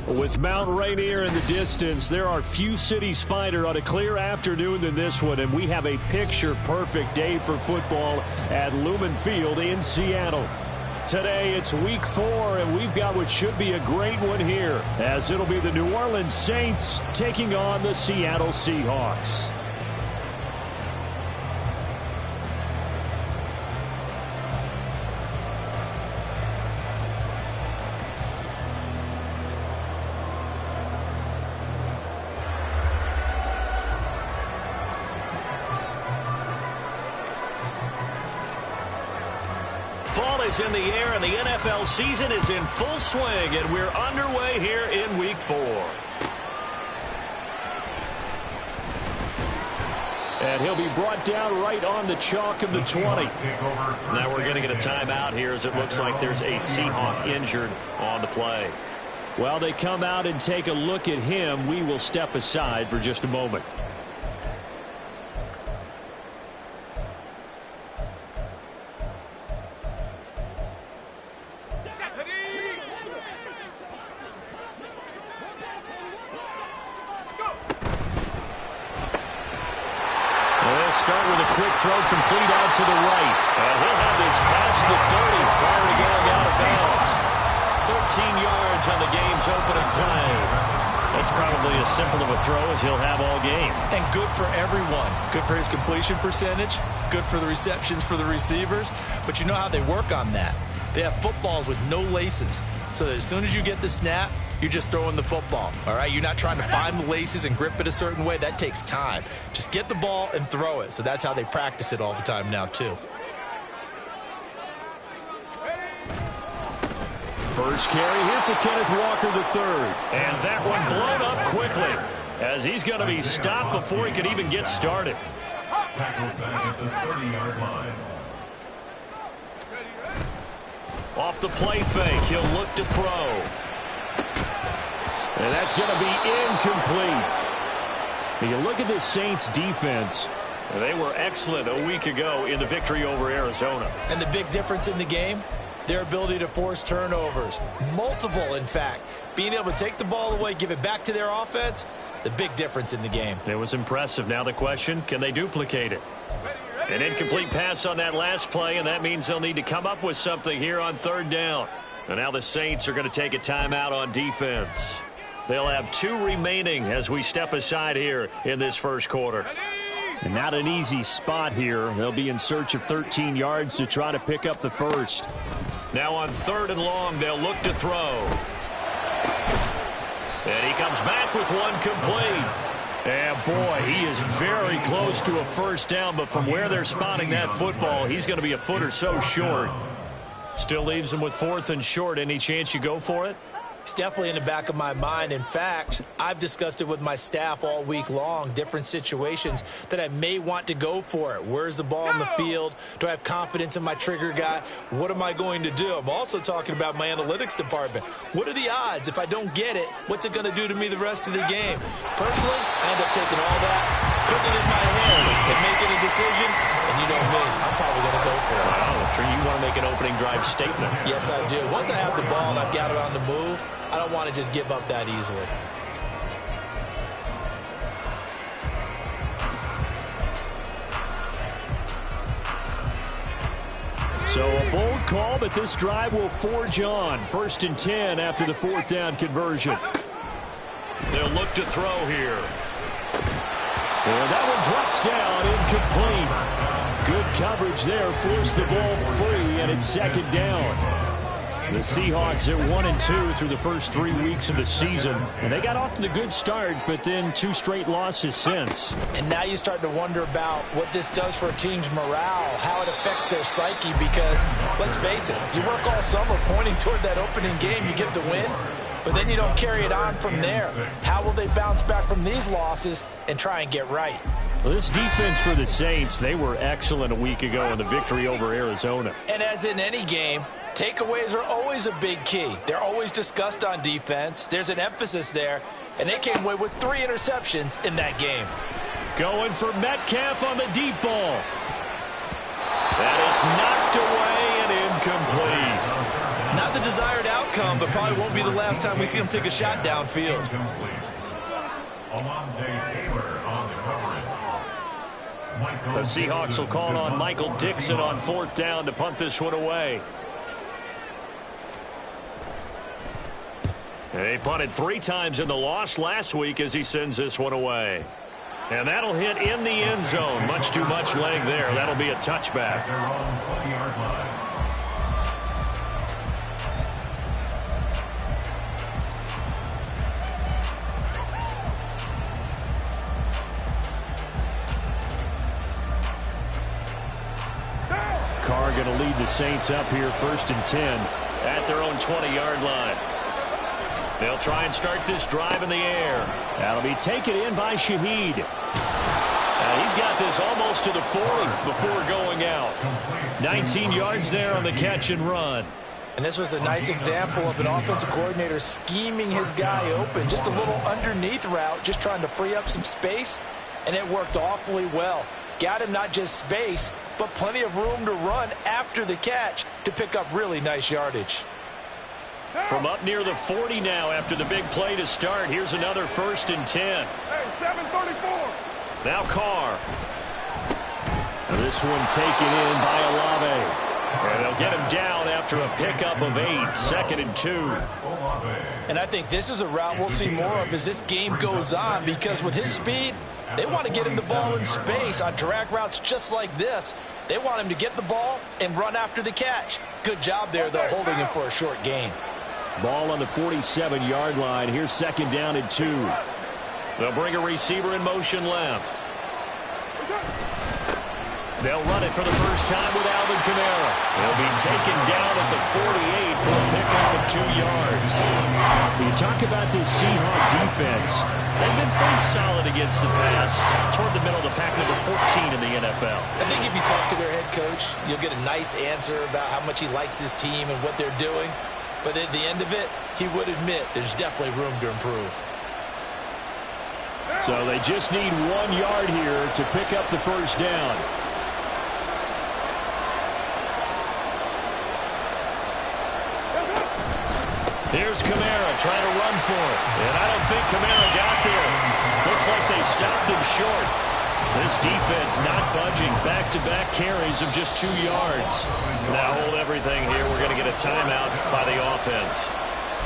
With Mount Rainier in the distance, there are few cities finer on a clear afternoon than this one, and we have a picture-perfect day for football at Lumen Field in Seattle. Today, it's week 4, and we've got what should be a great one here, as it'll be the New Orleans Saints taking on the Seattle Seahawks. Fall is in the air, and the NFL season is in full swing, and we're underway here in Week 4. And he'll be brought down right on the chalk of the 20. Now we're going to get a timeout here, as it looks like there's a Seahawk injured on the play. While they come out and take a look at him, we will step aside for just a moment. Start with a quick throw complete out to the right. And he'll have this past the 30 prior to going out of bounds. 13 yards on the game's opening play. That's probably as simple of a throw as he'll have all game. And good for everyone. Good for his completion percentage. Good for the receptions for the receivers. But you know how they work on that. They have footballs with no laces. So that as soon as you get the snap, you're just throwing the football, all right? You're not trying to find the laces and grip it a certain way. That takes time. Just get the ball and throw it. So that's how they practice it all the time now, too. First carry here for Kenneth Walker III. And that one blown up quickly, as he's going to be stopped before he could even get started. Tackled back at the 30-yard line. Off the play fake, he'll look to throw. And that's going to be incomplete. You look at the Saints defense. They were excellent a week ago in the victory over Arizona. And the big difference in the game, their ability to force turnovers. Multiple, in fact. Being able to take the ball away, give it back to their offense, the big difference in the game. It was impressive. Now the question, can they duplicate it? An incomplete pass on that last play, and that means they'll need to come up with something here on third down. And now the Saints are going to take a timeout on defense. They'll have 2 remaining as we step aside here in this first quarter. And not an easy spot here. They'll be in search of 13 yards to try to pick up the first. Now on 3rd and long, they'll look to throw. And he comes back with one complete. And boy, he is very close to a first down, but from where they're spotting that football, he's going to be a foot or so short. Still leaves him with 4th and short. Any chance you go for it? It's definitely in the back of my mind. In fact, I've discussed it with my staff all week long, different situations that I may want to go for it. Where's the ball in the field? Do I have confidence in my trigger guy? What am I going to do? I'm also talking about my analytics department. What are the odds? If I don't get it, what's it going to do to me the rest of the game? Personally, I end up taking all that, putting it in my head, and making a decision. And you know me, I'm probably going to go for it. Wow, I'm sure you want to make an opening drive statement. Yes, I do. Once I have the ball and I've got it on the move, I don't want to just give up that easily. So a bold call, but this drive will forge on. 1st and 10 after the 4th down conversion. They'll look to throw here. And that one drops down, incomplete. Good coverage there, forced the ball free, and it's 2nd down. The Seahawks are 1-2 through the first 3 weeks of the season. And they got off to the good start, but then 2 straight losses since. And now you start to wonder about what this does for a team's morale, how it affects their psyche, because, let's face it, you work all summer pointing toward that opening game, you get the win, but then you don't carry it on from there. How will they bounce back from these losses and try and get right? Well, this defense for the Saints, they were excellent a week ago in the victory over Arizona. And as in any game, takeaways are always a big key. They're always discussed on defense. There's an emphasis there, and they came away with 3 interceptions in that game. Going for Metcalf on the deep ball. And it's knocked away and incomplete. Not the the desired outcome, but probably won't be the last time we see him take a shot downfield. Alontae Taylor on the coverage. The Seahawks will call on Michael Dixon on 4th down to punt this one away. He punted 3 times in the loss last week as he sends this one away. And that'll hit in the end zone. Much too much leg there. That'll be a touchback. Their own 20-yard line. Carr going to lead the Saints up here 1st and 10. At their own 20-yard line. They'll try and start this drive in the air. That'll be taken in by Shaheed. He's got this almost to the 40 before going out. 19 yards there on the catch and run. And this was a nice example of an offensive coordinator scheming his guy open. Just a little underneath route, just trying to free up some space, and it worked awfully well. Got him not just space, but plenty of room to run after the catch to pick up really nice yardage. From up near the 40 now after the big play to start. Here's another 1st and 10. Hey, 734. Now Carr. Now this one taken in by Olave. And they'll get him down after a pickup of 8. 2nd and 2. And I think this is a route we'll see more of as this game goes on, because with his speed, they want to get him the ball in space on drag routes just like this. They want him to get the ball and run after the catch. Good job there, though, holding him for a short gain. Ball on the 47-yard line. Here's 2nd down and 2. They'll bring a receiver in motion left. They'll run it for the first time with Alvin Kamara. He'll be taken down at the 48 for a pickup of 2 yards. You talk about this Seahawk defense. They've been pretty solid against the pass. Toward the middle of the pack, number 14 in the NFL. I think if you talk to their head coach, you'll get a nice answer about how much he likes his team and what they're doing. But at the end of it, he would admit there's definitely room to improve. So they just need 1 yard here to pick up the first down. Here's Kamara trying to run for it. And I don't think Kamara got there. Looks like they stopped him short. This defense not budging. Back-to-back carries of just 2 yards. Now hold everything here. We're going to get a timeout by the offense.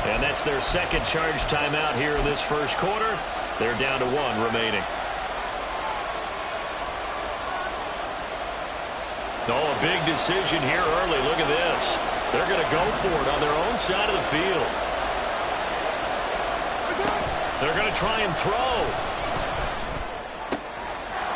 And that's their second charge timeout here in this first quarter. They're down to 1 remaining. Oh, a big decision here early. Look at this. They're going to go for it on their own side of the field. They're going to try and throw.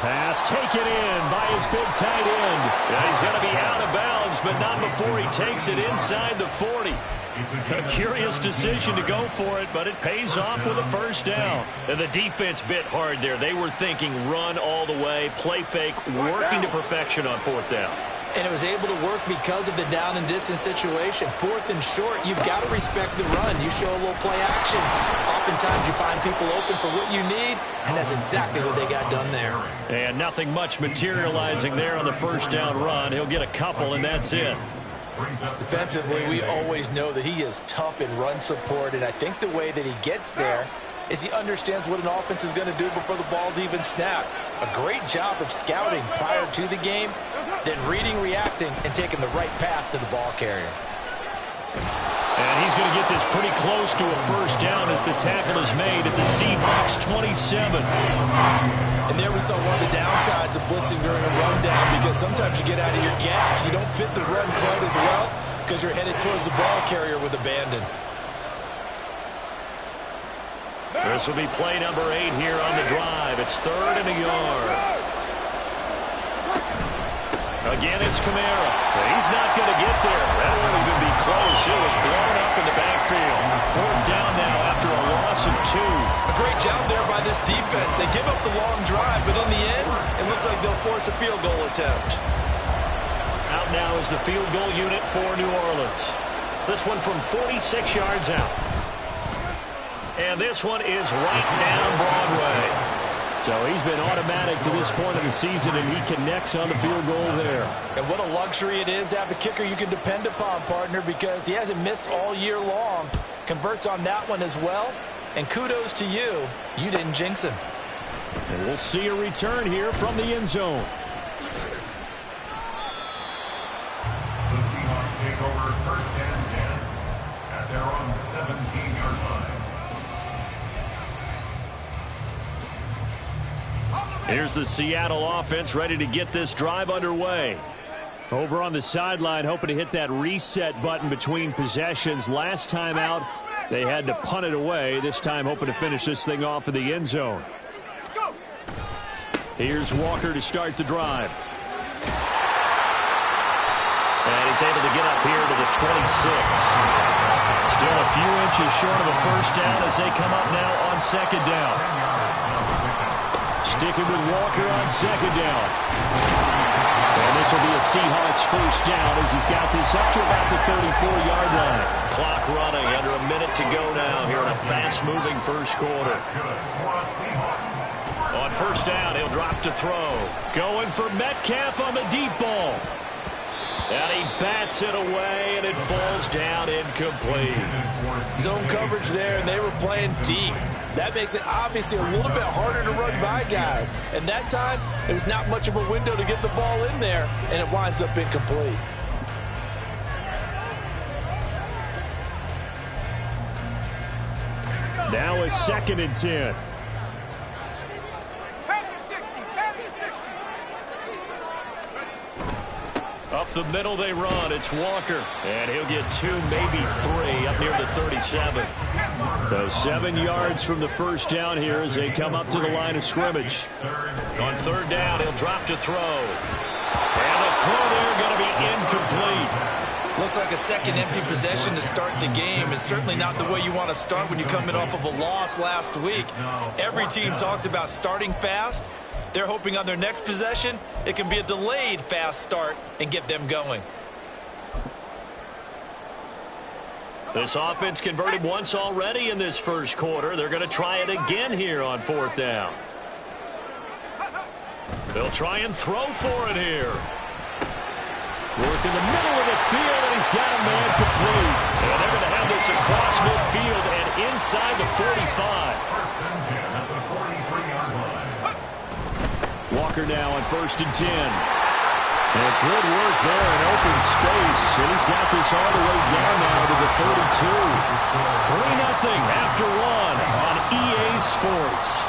Pass taken in by his big tight end. Yeah, he's going to be out of bounds, but not before he takes it inside the 40. A curious decision to go for it, but it pays off with a first down. And the defense bit hard there. They were thinking run all the way, play fake, working to perfection on 4th down. And it was able to work because of the down and distance situation. 4th and short, you've got to respect the run. You show a little play action. Oftentimes you find people open for what you need, and that's exactly what they got done there. And nothing much materializing there on the first down run. He'll get a couple, and that's it. Defensively, we always know that he is tough in run support, and I think the way that he gets there is he understands what an offense is going to do before the ball's even snapped. A great job of scouting prior to the game, then reading, reacting, and taking the right path to the ball carrier. And he's going to get this pretty close to a first down as the tackle is made at the Seahawks 27. And there we saw one of the downsides of blitzing during a rundown, because sometimes you get out of your gaps. You don't fit the run quite as well because you're headed towards the ball carrier with abandon. This will be play number 8 here on the drive. It's 3rd and a yard. Again, it's Kamara. He's not going to get there. That won't even be close. It was blown up in the backfield. 4th down now after a loss of 2. A great job there by this defense. They give up the long drive, but in the end, it looks like they'll force a field goal attempt. Out now is the field goal unit for New Orleans. This one from 46 yards out. And this one is right down Broadway. So he's been automatic to this point of the season, and he connects on the field goal there. And what a luxury it is to have a kicker you can depend upon, partner, because he hasn't missed all year long. Converts on that one as well. And kudos to you. You didn't jinx him. And we'll see a return here from the end zone. The Seahawks take over 1st and 10 at their own 17-yard line. Here's the Seattle offense ready to get this drive underway. Over on the sideline, hoping to hit that reset button between possessions. Last time out, they had to punt it away. This time, hoping to finish this thing off in the end zone. Here's Walker to start the drive. And he's able to get up here to the 26. Still a few inches short of a first down as they come up now on 2nd down. Sticking with Walker on 2nd down. And this will be a Seahawks first down as he's got this up to about the 34-yard line. Clock running, under a minute to go now here in a fast-moving first quarter. On 1st down, he'll drop to throw. Going for Metcalf on the deep ball. And he bats it away, and it falls down incomplete. Zone coverage there, and they were playing deep. That makes it obviously a little bit harder to run by guys. And that time, there's not much of a window to get the ball in there, and it winds up incomplete. Now a 2nd and 10. Up the middle they run. It's Walker. And he'll get 2, maybe 3 up near the 37. So 7 yards from the first down here as they come up to the line of scrimmage. On 3rd down, he'll drop to throw. And the throw there going to be incomplete. Looks like a second empty possession to start the game, and certainly not the way you want to start when you're coming off of a loss last week. Every team talks about starting fast. They're hoping on their next possession, it can be a delayed fast start and get them going. This offense converted once already in this first quarter. They're going to try it again here on 4th down. They'll try and throw for it here. Work in the middle of the field, and he's got a man complete. And they're going to have this across midfield and inside the 45. 1st and 10 at the 43-yard line. Walker now on 1st and 10. And good work there in open space. And he's got this all the way down now to the 32. 3-0 after 1 on EA Sports.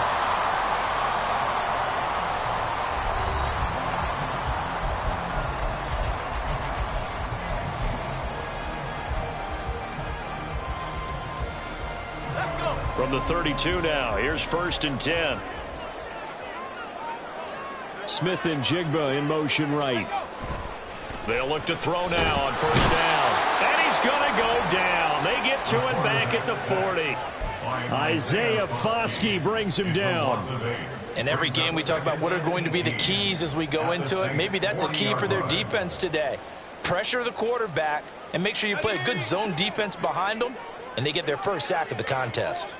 From the 32 now, here's 1st and 10. Smith and Jigba in motion right. They'll look to throw now on 1st down. And he's going to go down. They get to it back at the 40. Isaiah Foskey brings him down. In every game we talk about what are going to be the keys as we go into it. Maybe that's a key for their defense today. Pressure the quarterback and make sure you play a good zone defense behind them, and they get their first sack of the contest.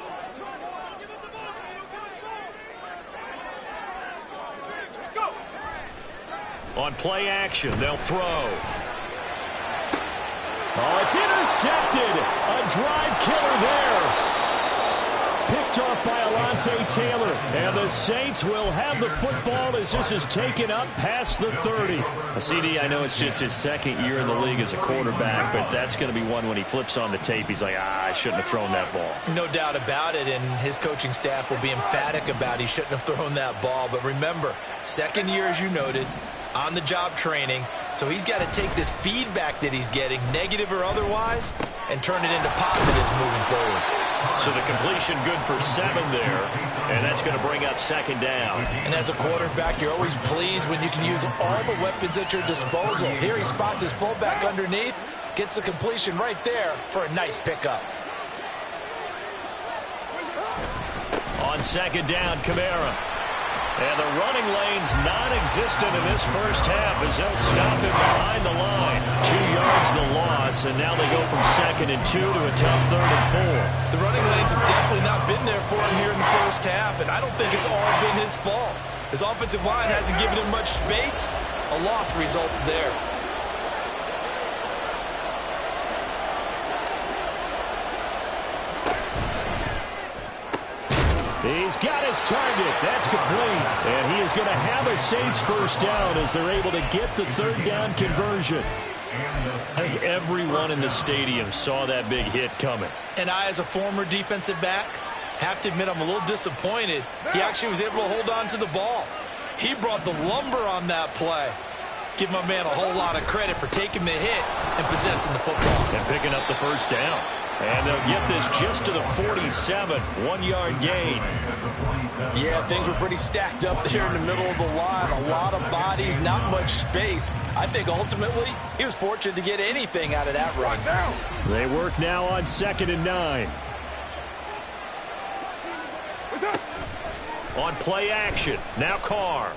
On play action, they'll throw. Oh, it's intercepted. A drive killer there. Picked off by Alontae Taylor. And the Saints will have the football as this is taken up past the 30. CD, I know it's just his 2nd year in the league as a quarterback, but that's going to be one when he flips on the tape. He's like, I shouldn't have thrown that ball. No doubt about it, and his coaching staff will be emphatic about he shouldn't have thrown that ball. But remember, 2nd year, as you noted, on-the-job training. So he's got to take this feedback that he's getting, negative or otherwise, and turn it into positives moving forward. So the completion good for 7 there, and that's going to bring up 2nd down. And as a quarterback, you're always pleased when you can use all the weapons at your disposal. Here he spots his fullback underneath, gets the completion right there for a nice pickup. On 2nd down, Kamara. And the running lane's non-existent in this first half as they'll stop him behind the line. 2 yards the loss, and now they go from 2nd and 2 to a tough 3rd and 4. The running lanes have definitely not been there for him here in the first half, and I don't think it's all been his fault. His offensive line hasn't given him much space. A loss results there. He's got his target. That's complete. And he is going to have a Saints first down as they're able to get the 3rd down conversion. I think everyone in the stadium saw that big hit coming. And I, as a former defensive back, have to admit I'm a little disappointed. He actually was able to hold on to the ball. He brought the lumber on that play. Give my man a whole lot of credit for taking the hit and possessing the football. And picking up the first down. And they'll get this just to the 47, 1-yard gain. Yeah, things were pretty stacked up there in the middle of the line. A lot of bodies, not much space. I think ultimately he was fortunate to get anything out of that run. They work now on 2nd and 9. On play action, now Carr.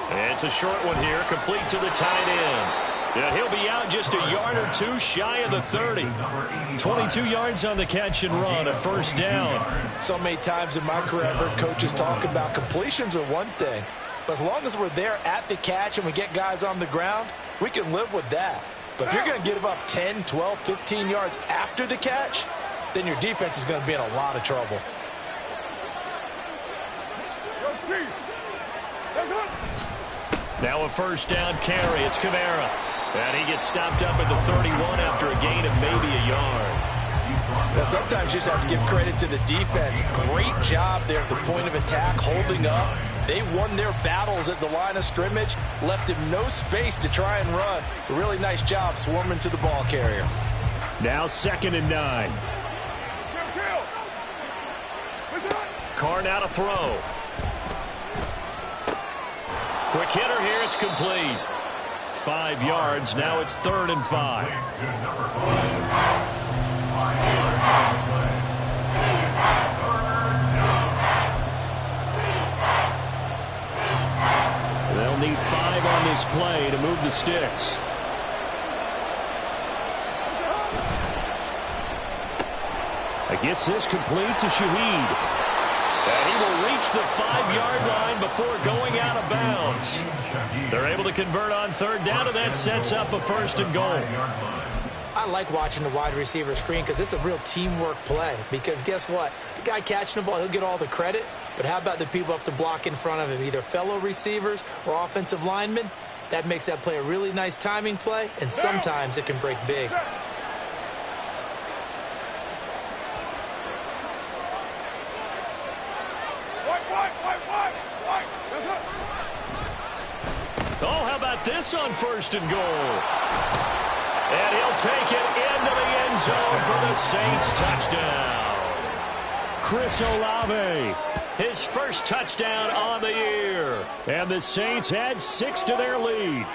And it's a short one here, complete to the tight end. Yeah, he'll be out just a yard or 2 shy of the 30. 22 yards on the catch and run, a first down. So many times in my career I've heard coaches talk about completions are one thing, but as long as we're there at the catch and we get guys on the ground, we can live with that. But if you're going to give up 10, 12, 15 yards after the catch, then your defense is going to be in a lot of trouble. Now a first down carry. It's Kamara. And he gets stopped up at the 31 after a gain of maybe a yard. Now, sometimes you just have to give credit to the defense. Great job there at the point of attack, holding up. They won their battles at the line of scrimmage, left him no space to try and run. A really nice job swarming to the ball carrier. Now 2nd and 9. Carr now to throw. Quick hitter here. It's complete. 5 yards. Now it's 3rd and 5. They'll need 5 on this play to move the sticks. Gets this complete to Shaheed. And he will reach the 5-yard line before going out of bounds. They're able to convert on 3rd down, and that sets up a 1st and goal. I like watching the wide receiver screen because it's a real teamwork play. Because guess what? The guy catching the ball, he'll get all the credit. But how about the people up to block in front of him, either fellow receivers or offensive linemen? That makes that play a really nice timing play, and sometimes it can break big. Oh, how about this on 1st and goal? And he'll take it into the end zone for the Saints touchdown. Chris Olave. His first touchdown on the year. And the Saints add 6 to their lead.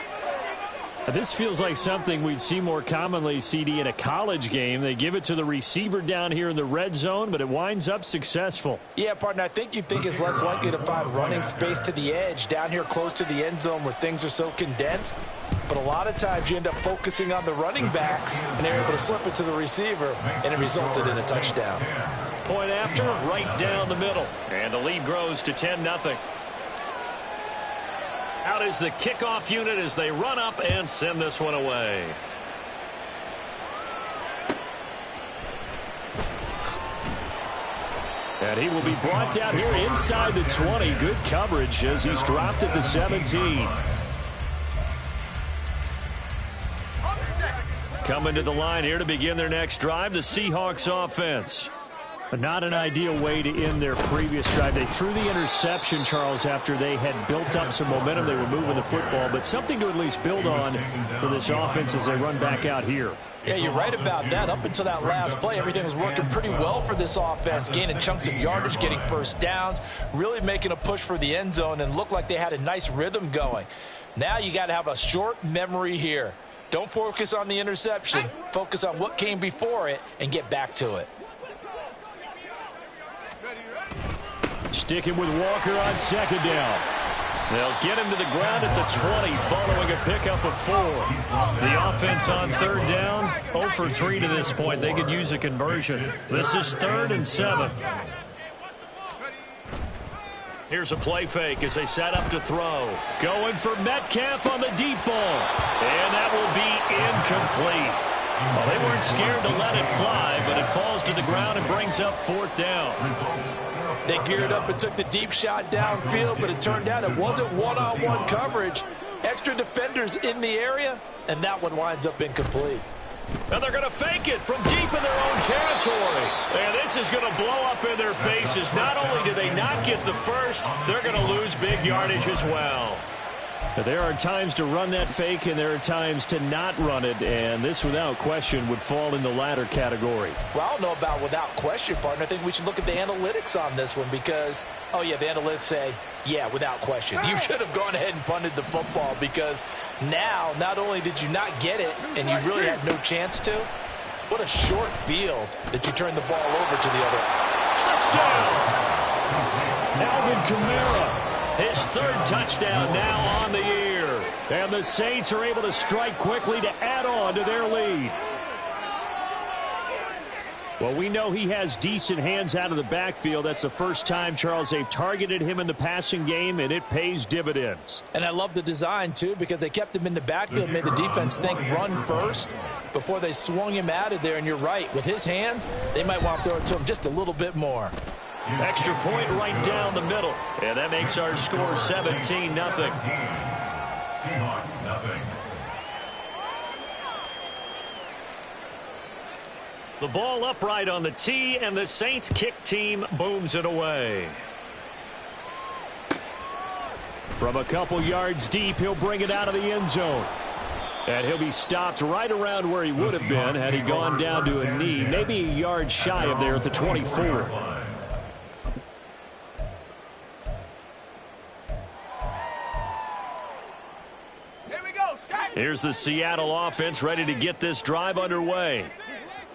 This feels like something we'd see more commonly, CD, in a college game. They give it to the receiver down here in the red zone, but it winds up successful. Yeah, partner, I think you'd think it's less likely to find running space to the edge down here close to the end zone where things are so condensed. But a lot of times you end up focusing on the running backs, and they're able to slip it to the receiver, and it resulted in a touchdown. Point after, right down the middle. And the lead grows to 10-0. Out is the kickoff unit as they run up and send this one away. And he will be brought down here inside the 20. Good coverage as he's dropped at the 17. Coming to the line here to begin their next drive, the Seahawks offense. Not an ideal way to end their previous drive. They threw the interception, Charles, after they had built up some momentum. They were moving the football, but something to at least build on for this offense as they run back out here. Yeah, you're right about that. Up until that last play, everything was working pretty well for this offense, gaining chunks of yardage, getting first downs, really making a push for the end zone, and looked like they had a nice rhythm going. Now you got to have a short memory here. Don't focus on the interception. Focus on what came before it and get back to it. Sticking with Walker on second down. They'll get him to the ground at the 20 following a pickup of 4. The offense on third down, 0 for 3 to this point. They could use a conversion. This is 3rd and 7. Here's a play fake as they set up to throw. Going for Metcalf on the deep ball. And that will be incomplete. Well, they weren't scared to let it fly, but it falls to the ground and brings up 4th down. They geared up and took the deep shot downfield, but it turned out it wasn't one-on-one coverage. Extra defenders in the area, and that one winds up incomplete. And they're going to fake it from deep in their own territory. And this is going to blow up in their faces. Not only do they not get the first, they're going to lose big yardage as well. There are times to run that fake, and there are times to not run it, and this, without question, would fall in the latter category. Well, I don't know about without question, partner. I think we should look at the analytics on this one because, oh, yeah, the analytics say, yeah, without question. You should have gone ahead and punted the football because now, not only did you not get it, and you really had no chance to, what a short field that you turned the ball over to the other. Touchdown! Alvin Kamara. His 3rd touchdown now on the year. And the Saints are able to strike quickly to add on to their lead. Well, we know he has decent hands out of the backfield. That's the first time, Charles, they've targeted him in the passing game, and it pays dividends. And I love the design, too, because they kept him in the backfield, made the defense think run first before they swung him out of there. And you're right, with his hands, they might want to throw it to him just a little bit more. Extra point right down the middle. And that makes our score 17-0. Seahawks, nothing. The ball upright on the tee, and the Saints kick team booms it away. From a couple yards deep, he'll bring it out of the end zone. And he'll be stopped right around where he would have been had he gone down to a knee, maybe a yard shy of there at the 24. Here's the Seattle offense ready to get this drive underway.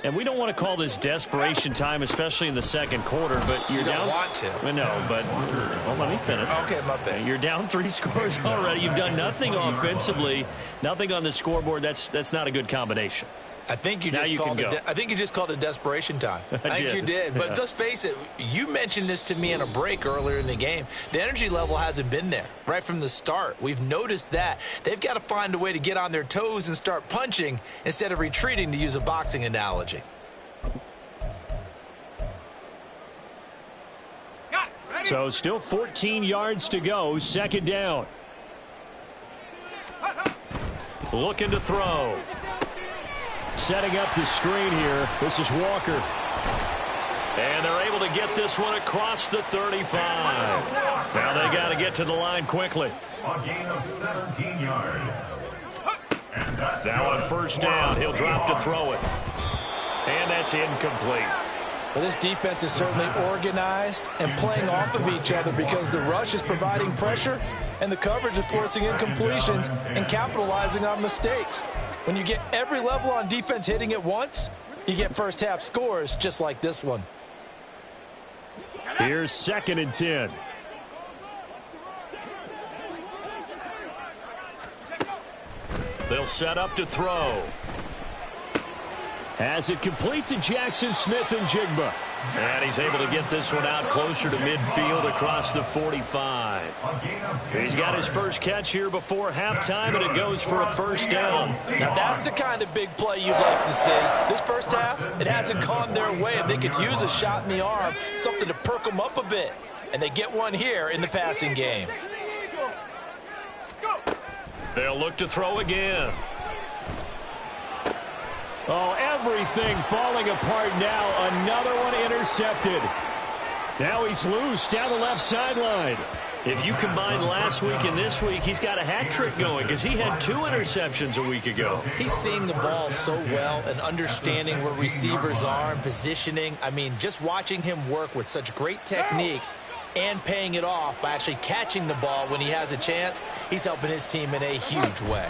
And we don't want to call this desperation time, especially in the second quarter, but you're down. You don't want to. No, but well, let me finish. Okay, my bad. You're down 3 scores already. You've done nothing offensively, nothing on the scoreboard. That's not a good combination. I think you just called it desperation time. I think you did. But let's face it, you mentioned this to me in a break earlier in the game. The energy level hasn't been there right from the start. We've noticed that. They've got to find a way to get on their toes and start punching instead of retreating, to use a boxing analogy. So still 14 yards to go, 2nd down. Looking to throw. Setting up the screen here. This is Walker. And they're able to get this one across the 35. Now they got to get to the line quickly. A gain of 17 yards. Now on 1st down, he'll drop to throw it. And that's incomplete. Well, this defense is certainly organized and playing off of each other because the rush is providing pressure and the coverage is forcing incompletions and capitalizing on mistakes. When you get every level on defense hitting at once, you get first half scores just like this one. Here's 2nd and 10. They'll set up to throw. Has it complete to Jackson Smith-Njigba. And he's able to get this one out closer to midfield across the 45. He's got his first catch here before halftime, and it goes for a 1st down. Now that's the kind of big play you'd like to see. This first half, it hasn't gone their way, and they could use a shot in the arm, something to perk them up a bit. And they get one here in the passing game. They'll look to throw again. Oh, everything falling apart now. Another one intercepted. Now he's loose down the left sideline. If you combine last week and this week, he's got a hat trick going because he had 2 interceptions a week ago. He's seeing the ball so well and understanding where receivers are and positioning. I mean, just watching him work with such great technique and paying it off by actually catching the ball when he has a chance, he's helping his team in a huge way.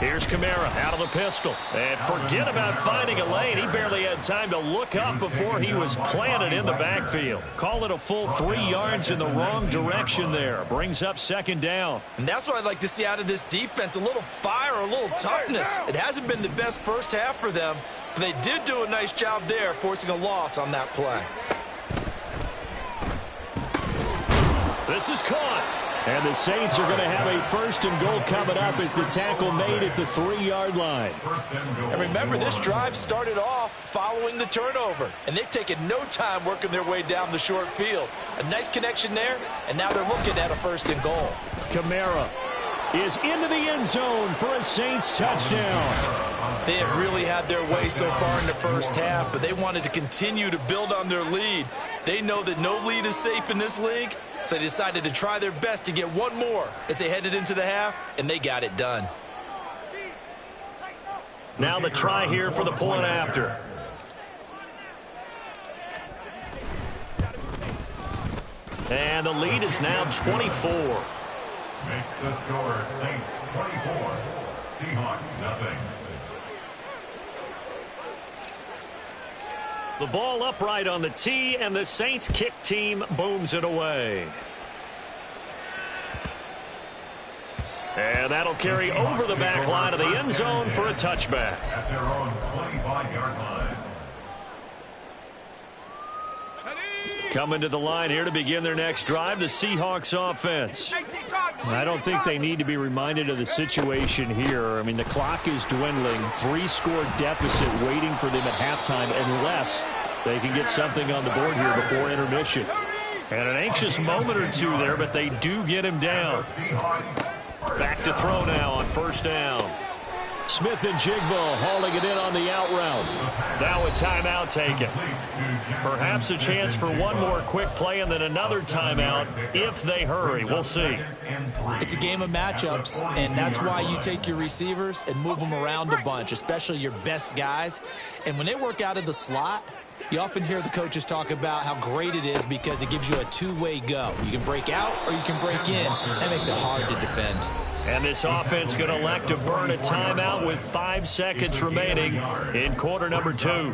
Here's Kamara out of the pistol. And forget about finding a lane. He barely had time to look up before he was planted in the backfield. Call it a full 3 yards in the wrong direction there. Brings up second down. And that's what I'd like to see out of this defense, a little fire, a little toughness. It hasn't been the best first half for them, but they did do a nice job there, forcing a loss on that play. This is caught. And the Saints are going to have a first and goal coming up as the tackle made at the 3-yard line. And remember, this drive started off following the turnover, and they've taken no time working their way down the short field. A nice connection there, and now they're looking at a first and goal. Kamara is into the end zone for a Saints touchdown. They have really had their way so far in the first half, but they wanted to continue to build on their lead. They know that no lead is safe in this league, so they decided to try their best to get one more as they headed into the half, and they got it done. Now the try here for the point after. And the lead is now 24. Makes the score Saints 24, Seahawks nothing. The ball upright on the tee, and the Saints kick team booms it away. And that'll carry over the back line of the end zone for a touchback. At their own 25-yard line. Coming to the line here to begin their next drive, the Seahawks offense. I don't think they need to be reminded of the situation here. I mean, the clock is dwindling. 3-score deficit waiting for them at halftime unless they can get something on the board here before intermission. And an anxious moment or two there, but they do get him down. Back to throw now on first down. Smith and Jigba hauling it in on the out route. Now a timeout taken. Perhaps a chance for one more quick play and then another timeout if they hurry. We'll see. It's a game of matchups, and that's why you take your receivers and move them around a bunch, especially your best guys. And when they work out of the slot, you often hear the coaches talk about how great it is because it gives you a two-way go. You can break out or you can break in. That makes it hard to defend. And this offense going to elect to burn a timeout with 5 seconds remaining in quarter number 2.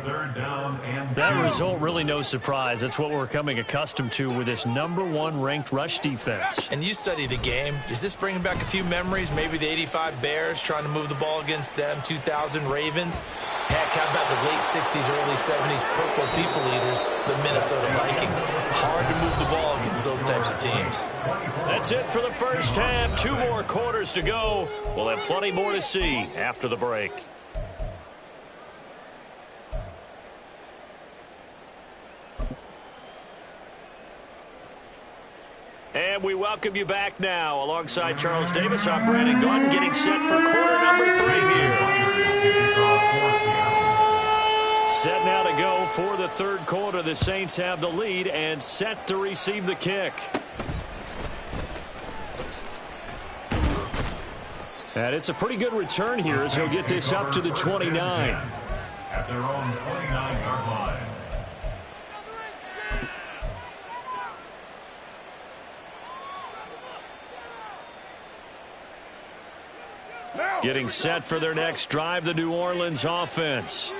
That result really no surprise. That's what we're coming accustomed to with this #1 ranked rush defense. And you study the game. Is this bringing back a few memories? Maybe the 85 Bears trying to move the ball against them, 2000 Ravens. Heck, how about the late 60s, early 70s Purple People Eaters, the Minnesota Vikings? Hard to move the ball against those types of teams. That's it for the first half. 2 more quarters to go. We'll have plenty more to see after the break. And we welcome you back now. Alongside Charles Davis, I'm Brandon Gaudin, getting set for quarter number 3 here. Set now to go for the third quarter. The Saints have the lead and set to receive the kick. And it's a pretty good return here as he'll get this up to the 29. At their own 29-yard line. Getting set for their next drive, the New Orleans offense.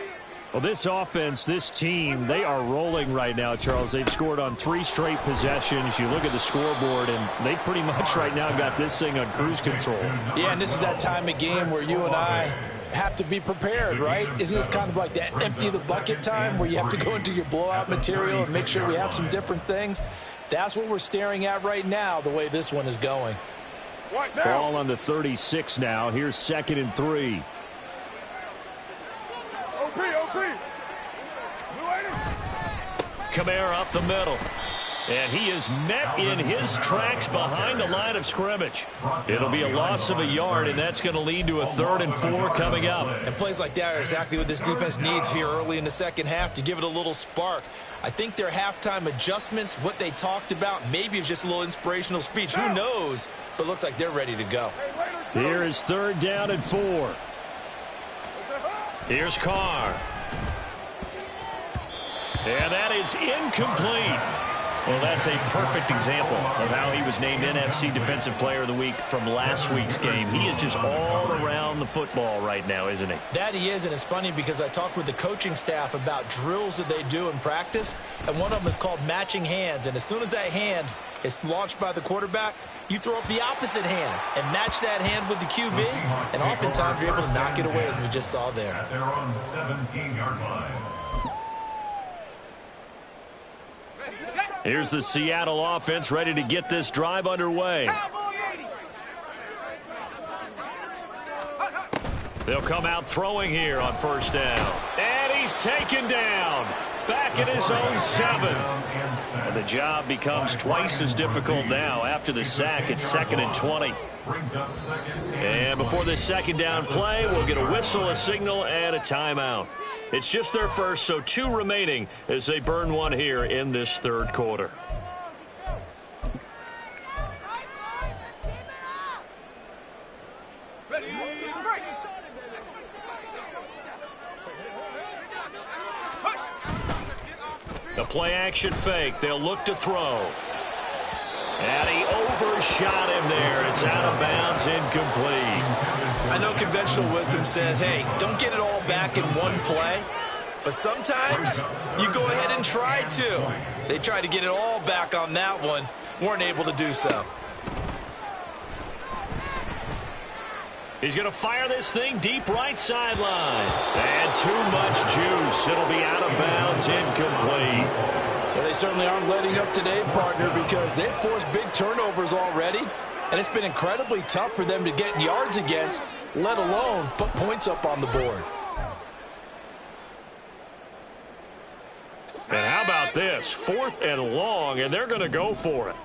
Well, this offense, this team, they are rolling right now, Charles. They've scored on 3 straight possessions. You look at the scoreboard, and they pretty much right now got this thing on cruise control. Yeah, and this is that time of game where you and I have to be prepared, right? Isn't this kind of like that empty the bucket time where you have to go into your blowout material and make sure we have some different things? That's what we're staring at right now, the way this one is going. Ball on the 36 now. Here's 2nd and 3. Kamara up the middle. And he is met in his tracks behind the line of scrimmage. It'll be a loss of a yard, and that's going to lead to a 3rd and 4 coming up. And plays like that are exactly what this defense needs here early in the second half to give it a little spark. I think their halftime adjustment, what they talked about, maybe it's just a little inspirational speech. Who knows? But looks like they're ready to go. Here is 3rd down and 4. Here's Carr. And that is incomplete. Well, that's a perfect example of how he was named NFC Defensive Player of the Week from last week's game. He is just all around the football right now, isn't he? That he is, and it's funny because I talked with the coaching staff about drills that they do in practice, and one of them is called matching hands. And as soon as that hand is launched by the quarterback, you throw up the opposite hand and match that hand with the QB, and oftentimes you're able to knock it away, as we just saw there. At their own 17-yard line. Here's the Seattle offense ready to get this drive underway. They'll come out throwing here on first down. And he's taken down. Back at his own 7. And the job becomes twice as difficult now after the sack. It's 2nd and 20. And before this second down play, we'll get a whistle, a signal, and a timeout. It's just their first, so 2 remaining as they burn one here in this third quarter. The play-action fake. They'll look to throw. And he overshot him there. It's out of bounds, incomplete. I know conventional wisdom says, hey, don't get it all back in one play. But sometimes you go ahead and try to. They tried to get it all back on that one. Weren't able to do so. He's going to fire this thing deep right sideline. And too much juice. It'll be out of bounds, incomplete. Well, they certainly aren't letting up today, partner, because they've forced big turnovers already. And it's been incredibly tough for them to get yards against, let alone put points up on the board. And how about this? 4th and long, and they're going to go for it.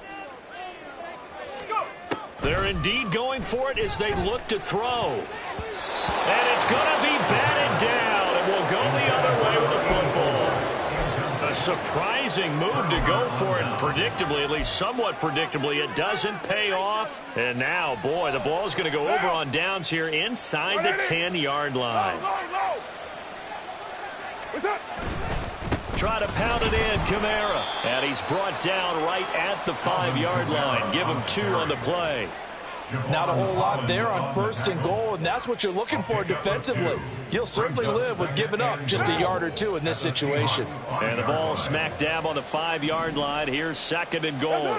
They're indeed going for it as they look to throw. And it's going to be batted down, and we'll go the other way with the football. A surprising move to go for it, and predictably, at least somewhat predictably, it doesn't pay off. And now, boy, the ball's going to go over on downs here inside the 10-yard line. Try to pound it in, Kamara. And he's brought down right at the 5-yard line. Give him 2 on the play. Not a whole lot there on 1st and goal, and that's what you're looking for defensively. You'll certainly live with giving up just a yard or 2 in this situation. And the ball smack dab on the 5-yard line. Here's 2nd and goal.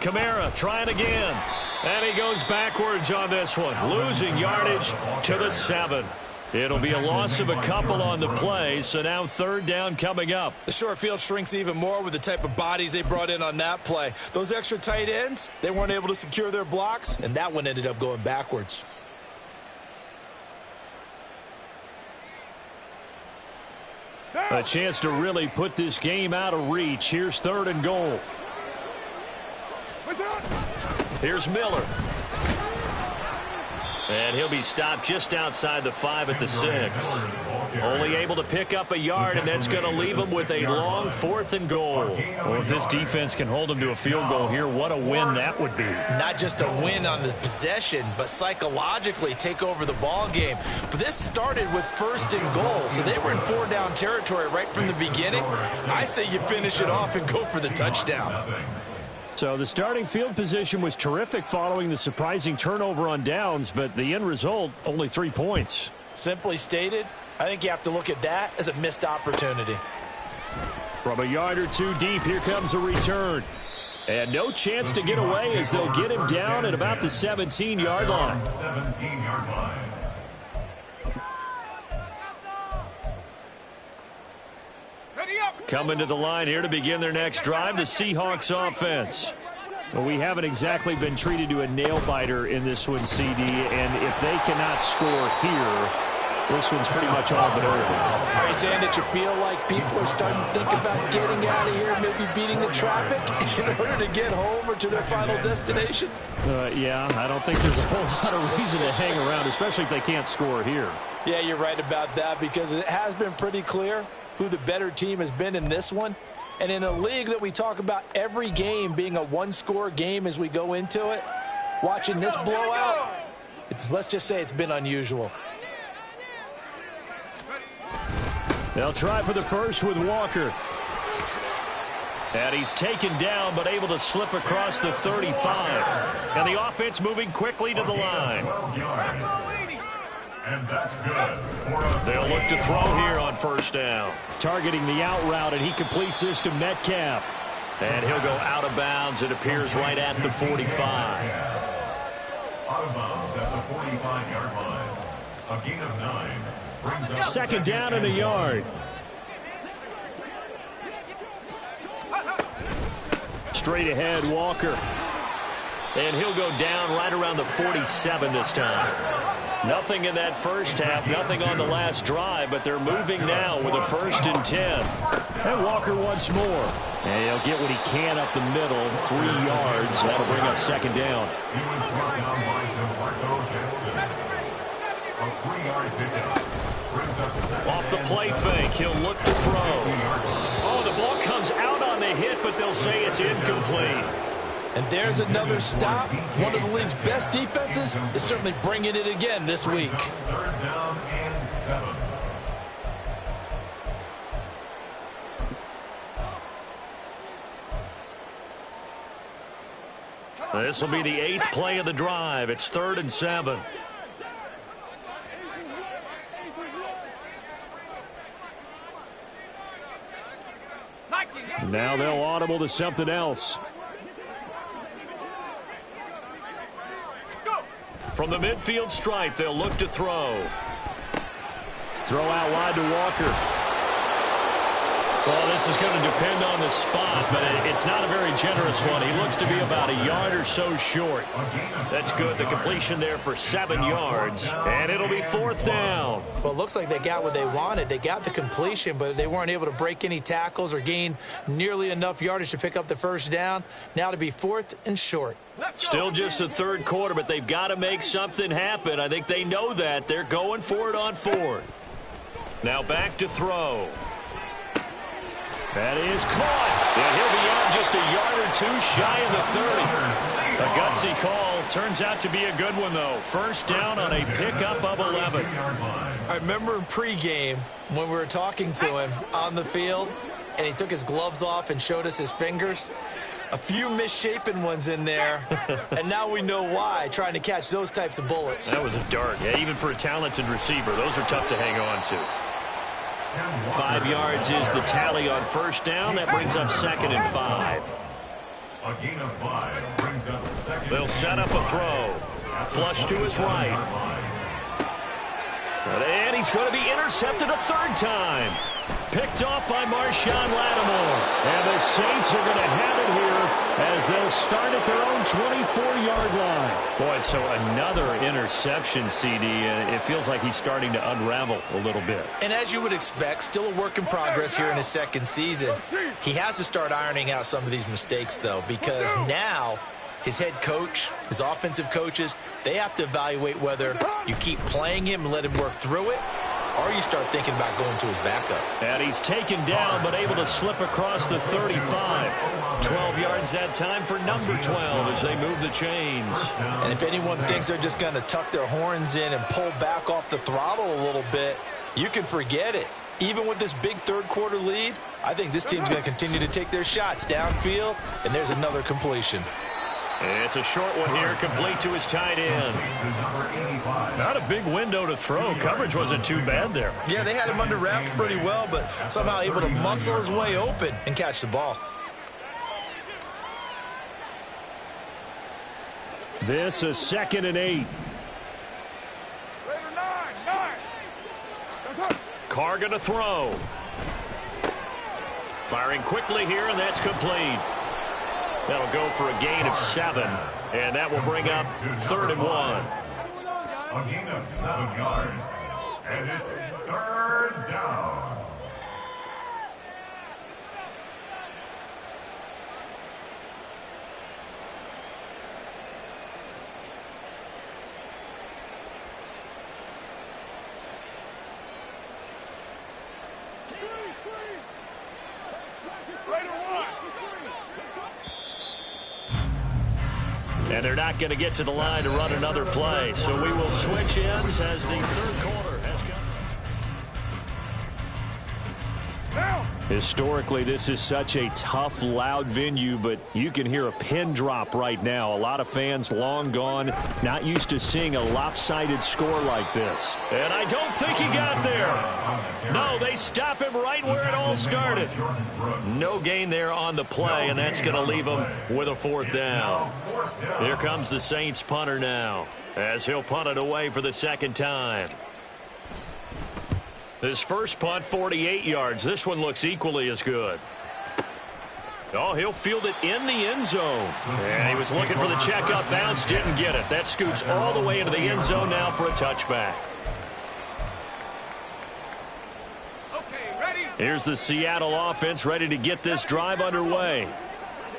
Kamara trying again. And he goes backwards on this one. Losing yardage to the 7. It'll be a loss of a couple on the play, so now 3rd down coming up. The short field shrinks even more with the type of bodies they brought in on that play. Those extra tight ends, they weren't able to secure their blocks, and that one ended up going backwards. A chance to really put this game out of reach. Here's 3rd and goal. Here's Miller. And he'll be stopped just outside the 5 at the 6. Only able to pick up a yard, and that's going to leave him with a long 4th and goal. Well, if this defense can hold him to a field goal here, what a win that would be. Not just a win on the possession, but psychologically take over the ball game. But this started with 1st and goal, so they were in 4-down territory right from the beginning. I say you finish it off and go for the touchdown. So the starting field position was terrific following the surprising turnover on downs, but the end result, only 3 points. Simply stated, I think you have to look at that as a missed opportunity. From a yard or 2 deep, here comes a return. And no chance to get away as they'll get him down at about the 17-yard line. 17-yard line. Coming to the line here to begin their next drive, the Seahawks offense. Well, we haven't exactly been treated to a nail-biter in this one, CD, and if they cannot score here, this one's pretty much all but over. Are you saying that you feel like people are starting to think about getting out of here, maybe beating the traffic in order to get home or to their final destination? Yeah, I don't think there's a whole lot of reason to hang around, especially if they can't score here. Yeah, you're right about that, because it has been pretty clear who the better team has been in this one. And in a league that we talk about every game being a one-score game as we go into it, watching this blowout, let's just say it's been unusual. They'll try for the first with Walker. And he's taken down, but able to slip across the 35. And the offense moving quickly to the line. And that's good. They'll look to throw here on first down. Targeting the out route, and he completes this to Metcalf. And he'll go out of bounds. It appears right at the 45. Out of bounds at the 45-yard line. A gain of 9 brings up second down and a yard. Straight ahead, Walker. And he'll go down right around the 47 this time. Nothing in that first half, nothing on the last drive, but they're moving now with a 1st and 10. And Walker once more. And he'll get what he can up the middle, 3 yards. That'll bring up second down. He was brought down by DeMarco Jackson. A 3-yard pickup. Brings up second. Off the play fake, he'll look to throw. Oh, the ball comes out on the hit, but they'll say it's incomplete. And there's another stop. One of the league's best defenses is certainly bringing it again this week. 3rd down and 7. This will be the 8th play of the drive. It's 3rd and 7. Now they'll audible to something else. From the midfield stripe, they'll look to throw. Throw out wide to Walker. Well, this is going to depend on the spot, but it's not a very generous one. He looks to be about a yard or so short. That's good. The completion there for 7 yards, and it'll be 4th down. Well, it looks like they got what they wanted. They got the completion, but they weren't able to break any tackles or gain nearly enough yardage to pick up the 1st down. Now to be 4th and short. Still just the 3rd quarter, but they've got to make something happen. I think they know that. They're going for it on 4th. Now back to throw. That is caught. And he'll be out just a yard or 2 shy of the 30. A gutsy call. Turns out to be a good one, though. 1st down on a pickup of 11. I remember in pregame when we were talking to him on the field, and he took his gloves off and showed us his fingers. A few misshapen ones in there, and now we know why, trying to catch those types of bullets. That was a dart. Yeah, even for a talented receiver, those are tough to hang on to. 5 yards is the tally on 1st down. That brings up 2nd and 5. A gain of 5 brings up 2nd. They'll set up a throw. Flush to his right. And he's going to be intercepted a 3rd time. Picked off by Marshawn Lattimore. And the Saints are going to have it here as they'll start at their own 24-yard line. Boy, so another interception, CD, and it feels like he's starting to unravel a little bit. And as you would expect, still a work in progress here in his 2nd season. He has to start ironing out some of these mistakes, though, because now his head coach, his offensive coaches, they have to evaluate whether you keep playing him and let him work through it, or you start thinking about going to his backup. And he's taken down, but able to slip across the 35. 12 yards that time for number 12 as they move the chains. And if anyone thinks they're just going to tuck their horns in and pull back off the throttle a little bit, you can forget it. Even with this big 3rd quarter lead, I think this team's going to continue to take their shots downfield, and there's another completion. It's a short one here, complete to his tight end. Not a big window to throw. Coverage wasn't too bad there. Yeah, they had him under wraps pretty well, but somehow able to muscle his way open and catch the ball. This is 2nd and 8. Carr going to throw. Firing quickly here, and that's complete. That'll go for a gain of 7, and that will bring up 3rd and 1. A gain of 7 yards, and it's 3rd down. And they're not going to get to the line to run another play. So we will switch ends as the 3rd quarter has come. Now. Historically, this is such a tough, loud venue, but you can hear a pin drop right now. A lot of fans long gone, not used to seeing a lopsided score like this. And I don't think he got there. No, they stop him right where it all started. No gain there on the play, and that's going to leave him with a 4th down. Here comes the Saints punter now, as he'll punt it away for the 2nd time. His first punt, 48 yards. This one looks equally as good. Oh, he'll field it in the end zone. And he was looking for the checkup bounce, didn't get it. That scoots all the way into the end zone now for a touchback. Okay, ready? Here's the Seattle offense ready to get this drive underway.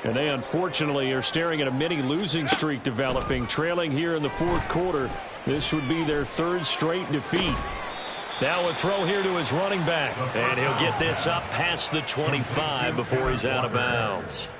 And they unfortunately are staring at a mini losing streak developing, trailing here in the 4th quarter. This would be their 3rd straight defeat. Now a throw here to his running back. And he'll get this up past the 25 before he's out of bounds.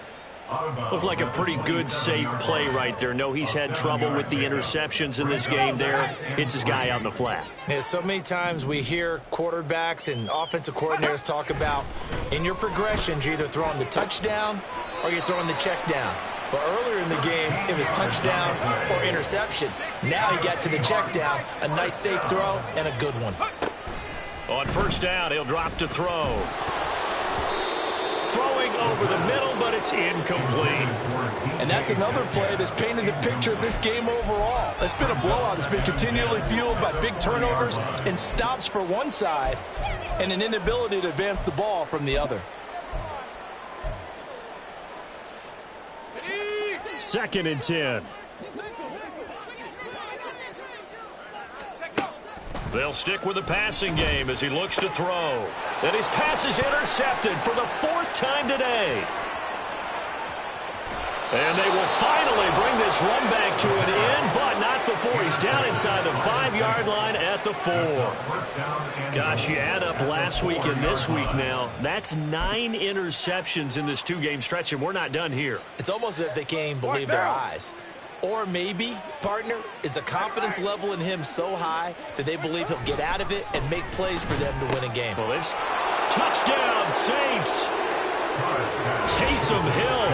Looked like a pretty good, safe play right there. No, he's had trouble with the interceptions in this game there. Hits his guy out in the flat. Yeah, so many times we hear quarterbacks and offensive coordinators talk about in your progressions, you're either throwing the touchdown or you're throwing the check down. But earlier in the game, it was touchdown or interception. Now he got to the check down, a nice safe throw, and a good one. On 1st down, he'll drop to throw. Throwing over the middle, but it's incomplete. And that's another play that's painted the picture of this game overall. It's been a blowout that's been continually fueled by big turnovers and stops for one side and an inability to advance the ball from the other. 2nd and 10. They'll stick with the passing game as he looks to throw. And his pass is intercepted for the 4th time today. And they will finally bring this run back to an end, but not before he's down inside the 5-yard line at the 4. Gosh, you add up last week and this week now, that's 9 interceptions in this 2-game stretch, and we're not done here. It's almost as if they can't even believe their eyes. Or maybe, partner, is the confidence level in him so high that they believe he'll get out of it and make plays for them to win a game. Well, they've touchdown, Saints. Taysom Hill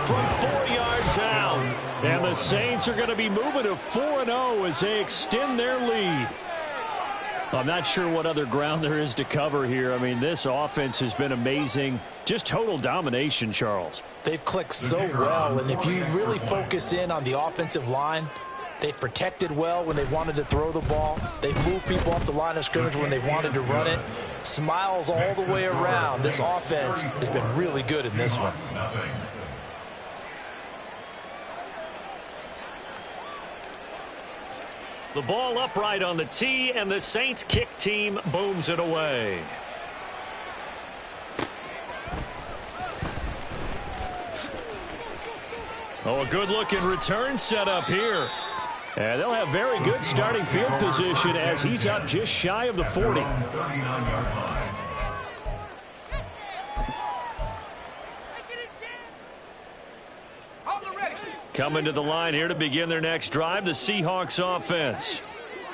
from 4 yards out. And the Saints are going to be moving to 4-0 as they extend their lead. I'm not sure what other ground there is to cover here. I mean, this offense has been amazing. Just total domination, Charles. They've clicked so well, and if you really focus in on the offensive line, they've protected well when they wanted to throw the ball. They've moved people off the line of scrimmage when they wanted to run it. Smiles all the way around. This offense has been really good in this one. The ball upright on the tee, and the Saints kick team booms it away. Oh, a good-looking return set up here. And they'll have very good starting field position as he's up just shy of the 40. Coming to the line here to begin their next drive, the Seahawks offense.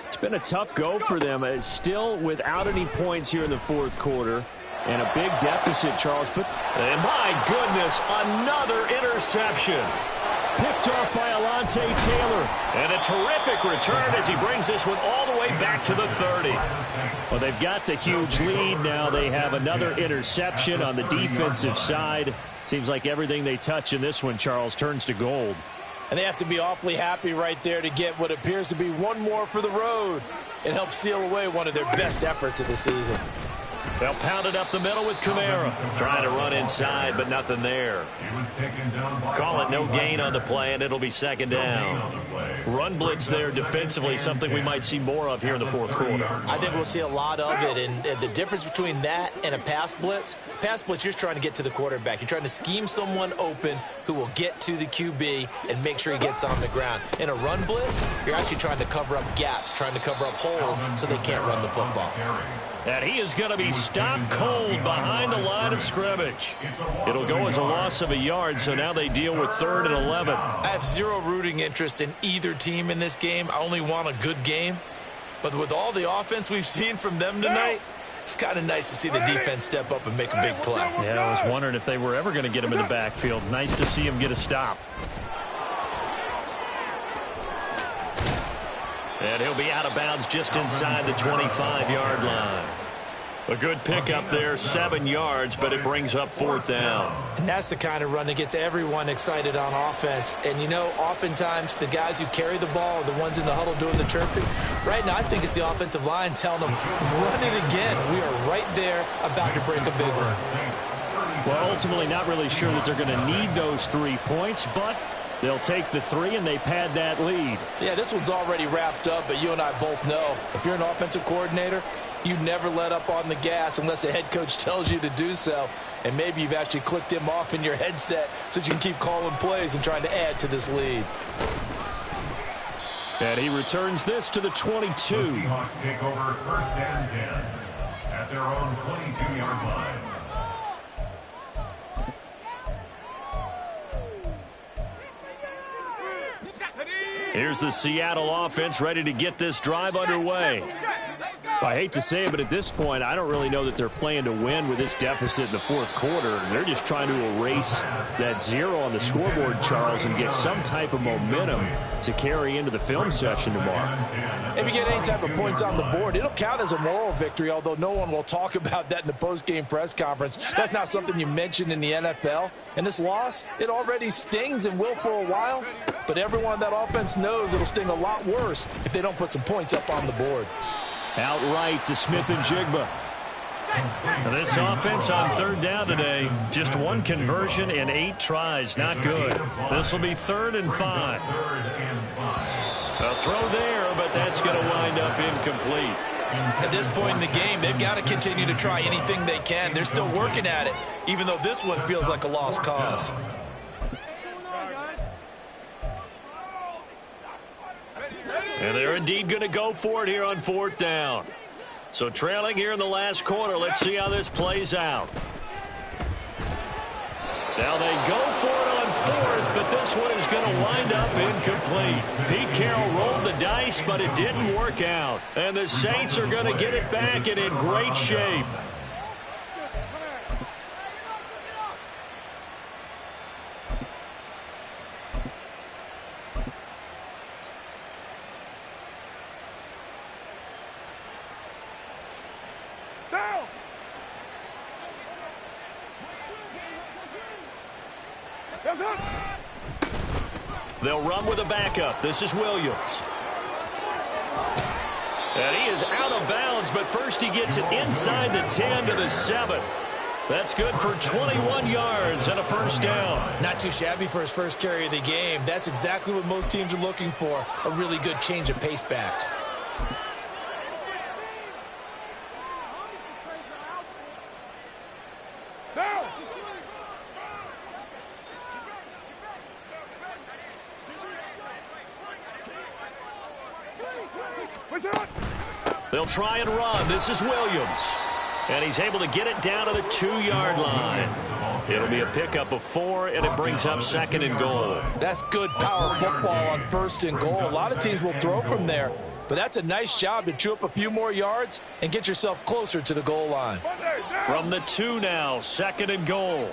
It's been a tough go for them. It's still without any points here in the 4th quarter. And a big deficit, Charles. And my goodness, another interception. Picked off by Alontae Taylor. And a terrific return as he brings this one all the way back to the 30. Well, they've got the huge lead now. They have another interception on the defensive side. Seems like everything they touch in this one, Charles, turns to gold. And they have to be awfully happy right there to get what appears to be one more for the road and help seal away one of their best efforts of the season. They'll pound it up the middle with Kamara. Trying to run inside, but nothing there. Call it no gain on the play, and it'll be 2nd down. Run blitz there defensively, something we might see more of here in the 4th quarter. I think we'll see a lot of it, and the difference between that and a pass blitz, you're just trying to get to the quarterback. You're trying to scheme someone open who will get to the QB and make sure he gets on the ground. In a run blitz, you're actually trying to cover up gaps, trying to cover up holes so they can't run the football. And he is going to be stopped cold behind the line of scrimmage. It'll go as a loss of a yard, so now they deal with 3rd and 11. I have zero rooting interest in either team in this game. I only want a good game. But with all the offense we've seen from them tonight, It's kind of nice to see the defense step up and make a big play. Yeah, I was wondering if they were ever going to get him in the backfield. Nice to see him get a stop. And he'll be out of bounds just inside the 25-yard line. A good pickup there, 7 yards, but it brings up 4th down. And that's the kind of run that gets everyone excited on offense. And, you know, oftentimes the guys who carry the ball are the ones in the huddle doing the chirping. Right now, I think it's the offensive line telling them, run it again. We are right there about to break a big one. Well, ultimately not really sure that they're going to need those 3 points, but they'll take the 3 and they pad that lead. Yeah, this one's already wrapped up, but you and I both know if you're an offensive coordinator, you never let up on the gas unless the head coach tells you to do so. And maybe you've actually clicked him off in your headset so you can keep calling plays and trying to add to this lead. And he returns this to the 22. The Seahawks take over 1st and 10 at their own 22-yard line. Here's the Seattle offense ready to get this drive underway. I hate to say it, but at this point, I don't really know that they're playing to win with this deficit in the 4th quarter. They're just trying to erase that 0 on the scoreboard, Charles, and get some type of momentum to carry into the film session tomorrow. If you get any type of points on the board, it'll count as a moral victory, although no one will talk about that in the post-game press conference. That's not something you mention in the NFL. And this loss, it already stings and will for a while, but everyone on that offense knows it'll sting a lot worse if they don't put some points up on the board. Outright to Smith and Jigba. This offense on 3rd down today, just 1 conversion in 8 tries. Not good. This will be 3rd and 5. A throw there, but that's going to wind up incomplete. At this point in the game, they've got to continue to try anything they can. They're still working at it, even though this one feels like a lost cause. And they're indeed going to go for it here on 4th down. So trailing here in the last quarter. Let's see how this plays out. Now they go for it on 4th, but this one is going to wind up incomplete. Pete Carroll rolled the dice, but it didn't work out. And the Saints are going to get it back and in great shape. They'll run with a backup. This is Williams. And he is out of bounds, but first he gets it inside the 10 to the 7. That's good for 21 yards and a 1st down. Not too shabby for his first carry of the game. That's exactly what most teams are looking for, a really good change of pace back. They'll try and run. This is Williams. And he's able to get it down to the 2-yard line. It'll be a pickup of 4, and it brings up 2nd and goal. That's good power football on 1st and goal. A lot of teams will throw from there, but that's a nice job to chew up a few more yards and get yourself closer to the goal line. From the 2 now, 2nd and goal.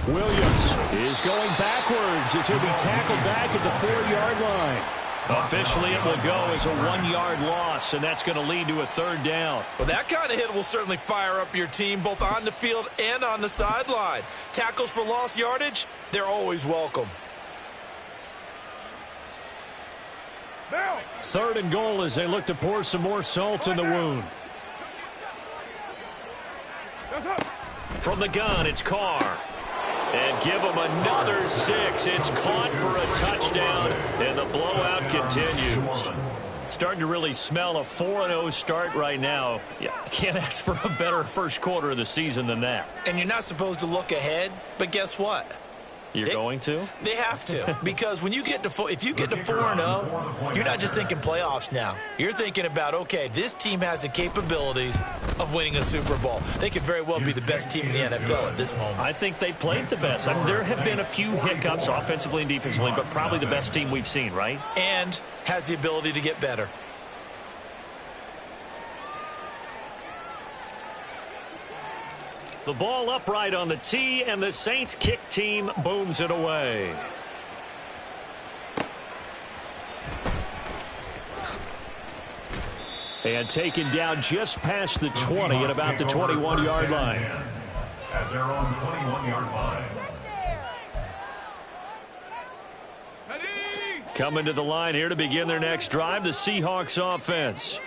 Williams is going backwards as he'll be tackled back at the 4-yard line. Officially, it will go as a 1-yard loss, and that's going to lead to a 3rd down. Well, that kind of hit will certainly fire up your team both on the field and on the sideline. Tackles for lost yardage, they're always welcome. 3rd and goal as they look to pour some more salt in the wound. From the gun, it's Carr. And give him another 6. It's caught for a touchdown, and the blowout continues. Starting to really smell a 4-0 start right now. Yeah, I can't ask for a better first quarter of the season than that. And you're not supposed to look ahead, but guess what? You're going to? They have to, because when you get to if you get to 4-0, you're not just thinking playoffs now. You're thinking about, okay, this team has the capabilities of winning a Super Bowl. They could very well be the best team in the NFL at this moment. I think they played the best. I mean, there have been a few hiccups offensively and defensively, but probably the best team we've seen, right? And has the ability to get better. The ball upright on the tee, and the Saints kick team booms it away. And taken down just past the 20 at about the 21-yard line. At their own 21-yard line. Coming to the line here to begin their next drive, the Seahawks offense.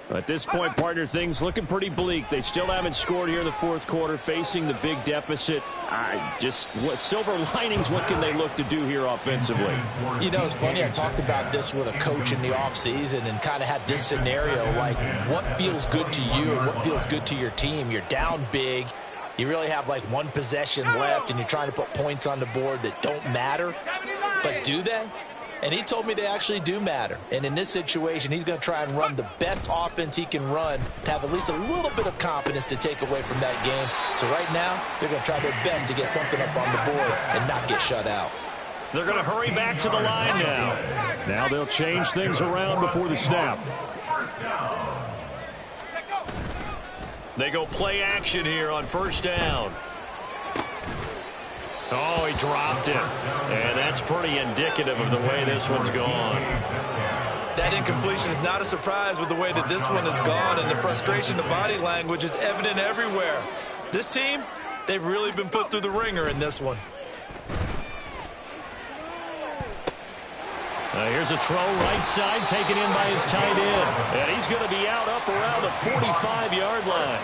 At this point, partner, things looking pretty bleak. They still haven't scored here in the fourth quarter, facing the big deficit. What silver linings, what can they look to do here offensively? You know, it's funny. I talked about this with a coach in the offseason and kind of had this scenario, like what feels good to you and what feels good to your team. You're down big. You really have like one possession left, and you're trying to put points on the board that don't matter. But do they? And he told me they actually do matter. And in this situation, he's going to try and run the best offense he can run to have at least a little bit of confidence to take away from that game. So right now, they're going to try their best to get something up on the board and not get shut out. They're going to hurry back to the line now. Now they'll change things around before the snap. They go play action here on first down. Oh, he dropped it. And that's pretty indicative of the way this one's gone. That incompletion is not a surprise with the way that this one has gone, and the frustration, the body language is evident everywhere. This team, they've really been put through the ringer in this one. Here's a throw right side taken in by his tight end. And he's going to be out up around the 45-yard line.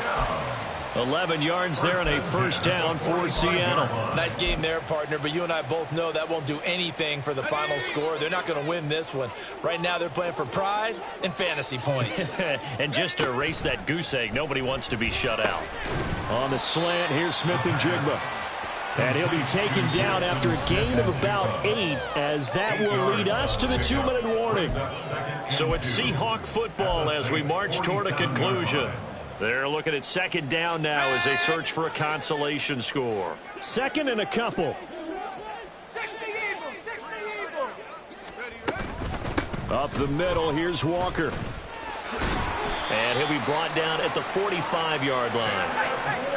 11 yards there and a first down for Seattle. Nice game there, partner, but you and I both know that won't do anything for the final score. They're not going to win this one. Right now they're playing for pride and fantasy points. And just to erase that goose egg, nobody wants to be shut out. On the slant, here's Smith-Njigba. And he'll be taken down after a gain of about 8, as that will lead us to the 2-minute warning. So it's Seahawk football as we march toward a conclusion. They're looking at second down now as they search for a consolation score. Second and a couple. 60 Eagles. Up the middle, here's Walker. And he'll be brought down at the 45-yard line.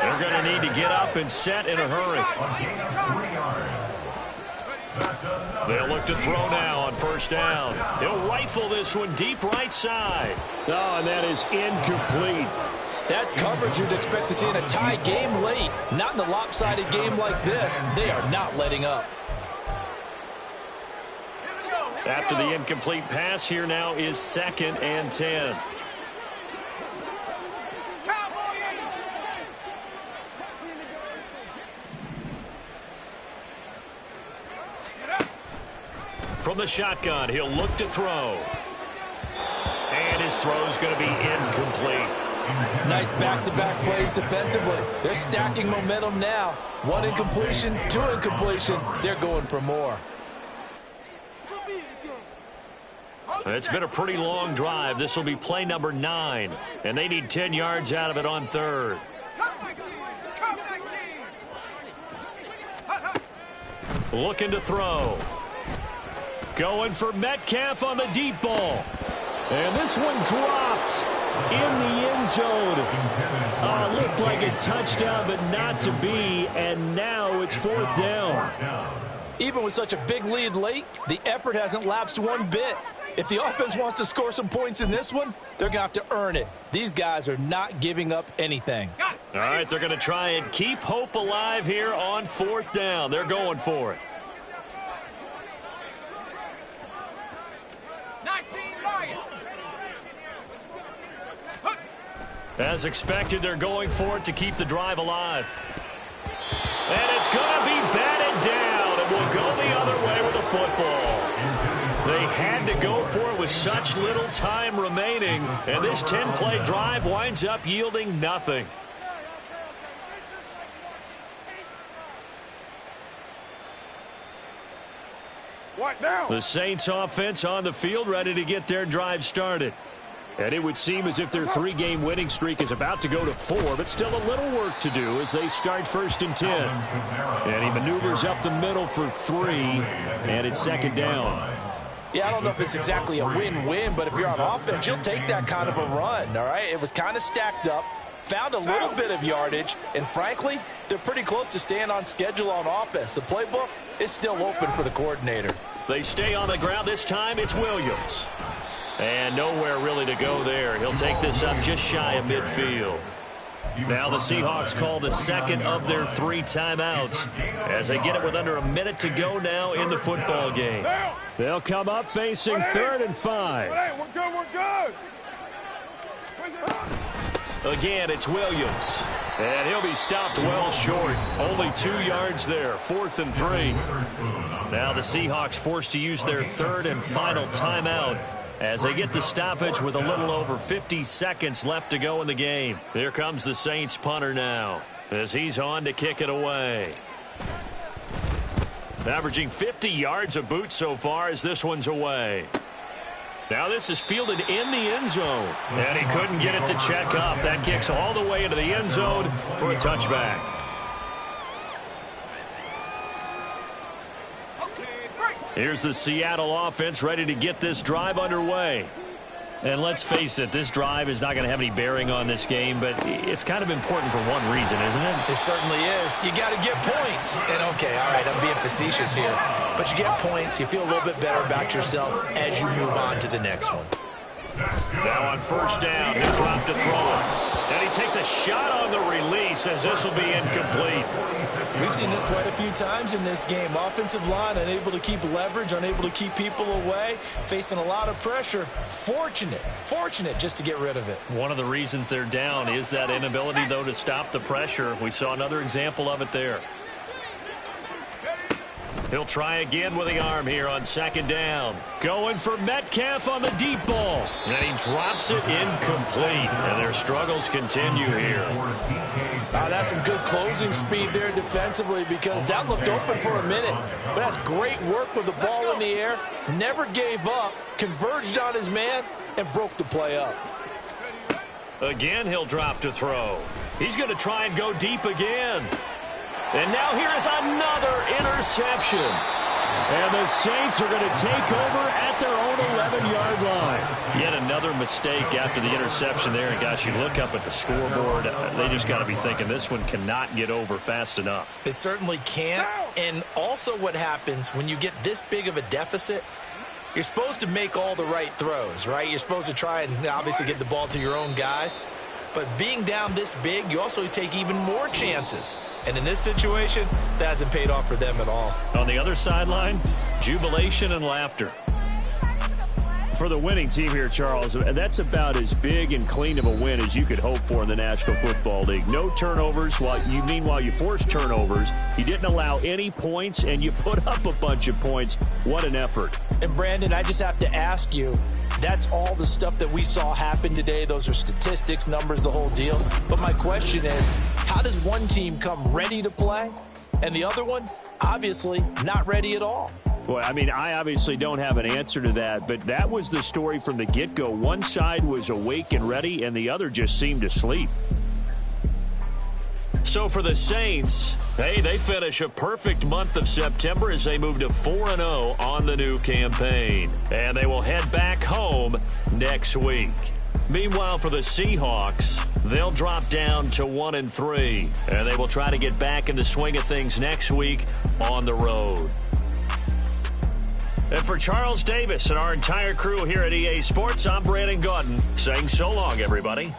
They're going to need to get up and set in a hurry. They'll look to throw now on first down. He'll rifle this one deep right side. Oh, and that is incomplete. That's coverage you'd expect to see in a tie game late. Not in a lopsided game like this. They are not letting up. After the incomplete pass, here now is 2nd and 10. From the shotgun, he'll look to throw. And his throw's going to be incomplete. Nice back-to-back plays defensively. They're stacking momentum now. 1 incompletion, 2 incompletion. They're going for more. It's been a pretty long drive. This will be play number 9. And they need 10 yards out of it on third. Looking to throw. Going for Metcalf on the deep ball. And this one dropped in the end zone. Looked like a touchdown, but not to be. And now it's 4th down. Even with such a big lead late, the effort hasn't lapsed one bit. If the offense wants to score some points in this one, they're going to have to earn it. These guys are not giving up anything. All right, they're going to try and keep hope alive here on 4th down. They're going for it. 19 Lions. As expected, they're going for it to keep the drive alive. And it's going to be batted down, and will go the other way with the football. They had to go for it with such little time remaining, and this 10-play drive winds up yielding nothing. What now? The Saints offense on the field, ready to get their drive started. And it would seem as if their 3-game winning streak is about to go to 4, but still a little work to do as they start 1st and 10. And he maneuvers up the middle for 3, and it's 2nd down. Yeah, I don't know if it's exactly a win-win, but if you're on offense, you'll take that kind of a run, all right? It was kind of stacked up. found a little bit of yardage, and frankly, they're pretty close to staying on schedule on offense. The playbook is still open for the coordinator. They stay on the ground. This time it's Williams. And nowhere really to go there. He'll take this up just shy of midfield. Now the Seahawks call the second of their 3 timeouts as they get it with under a minute to go now in the football game. They'll come up facing 3rd and 5. Hey, we're good, we're good. Again, it's Williams. And he'll be stopped well short. Only 2 yards there, 4th and 3. Now the Seahawks forced to use their 3rd and final timeout as they get the stoppage with a little over 50 seconds left to go in the game. Here comes the Saints punter now as he's on to kick it away. Averaging 50 yards a boot so far as this one's away. Now this is fielded in the end zone. And he couldn't get it to check up. That kicks all the way into the end zone for a touchback. Here's the Seattle offense ready to get this drive underway. And let's face it, this drive is not going to have any bearing on this game, but it's kind of important for one reason, isn't it? It certainly is. You got to get points. And, okay, all right, I'm being facetious here. But you get points, you feel a little bit better about yourself as you move on to the next one. Now on first down, he'll drop to throw it. And he takes a shot on the release as this will be incomplete. We've seen this quite a few times in this game. Offensive line unable to keep leverage, unable to keep people away, facing a lot of pressure. Fortunate just to get rid of it. One of the reasons they're down is that inability, though, to stop the pressure. We saw another example of it there. He'll try again with the arm here on 2nd down. Going for Metcalf on the deep ball. And he drops it incomplete. And their struggles continue here. That's some good closing speed there defensively because that looked open for a minute. But that's great work with the ball in the air. Never gave up, converged on his man, and broke the play up. Again, he'll drop to throw. He's going to try and go deep again. And now here is another interception. And the Saints are going to take over at their own 11-yard line. Yet another mistake after the interception there. And, gosh, you look up at the scoreboard. They just got to be thinking this one cannot get over fast enough. It certainly can't. And also what happens when you get this big of a deficit, you're supposed to make all the right throws, right? You're supposed to try and obviously get the ball to your own guys. But being down this big, you also take even more chances. And in this situation, that hasn't paid off for them at all. On the other sideline, jubilation and laughter. For the winning team here, Charles, that's about as big and clean of a win as you could hope for in the National Football League. No turnovers. Meanwhile, you forced turnovers. You didn't allow any points, and you put up a bunch of points. What an effort. And, Brandon, I just have to ask you, that's all the stuff that we saw happen today. Those are statistics, numbers, the whole deal. But my question is, how does one team come ready to play, and the other one, obviously, not ready at all? Well, I mean, I obviously don't have an answer to that, but that was the story from the get-go. One side was awake and ready, and the other just seemed to sleep. So for the Saints, hey, they finish a perfect month of September as they move to 4-0 on the new campaign. And they will head back home next week. Meanwhile, for the Seahawks, they'll drop down to 1-3. And they will try to get back in the swing of things next week on the road. And for Charles Davis and our entire crew here at EA Sports, I'm Brandon Gaudin saying so long, everybody.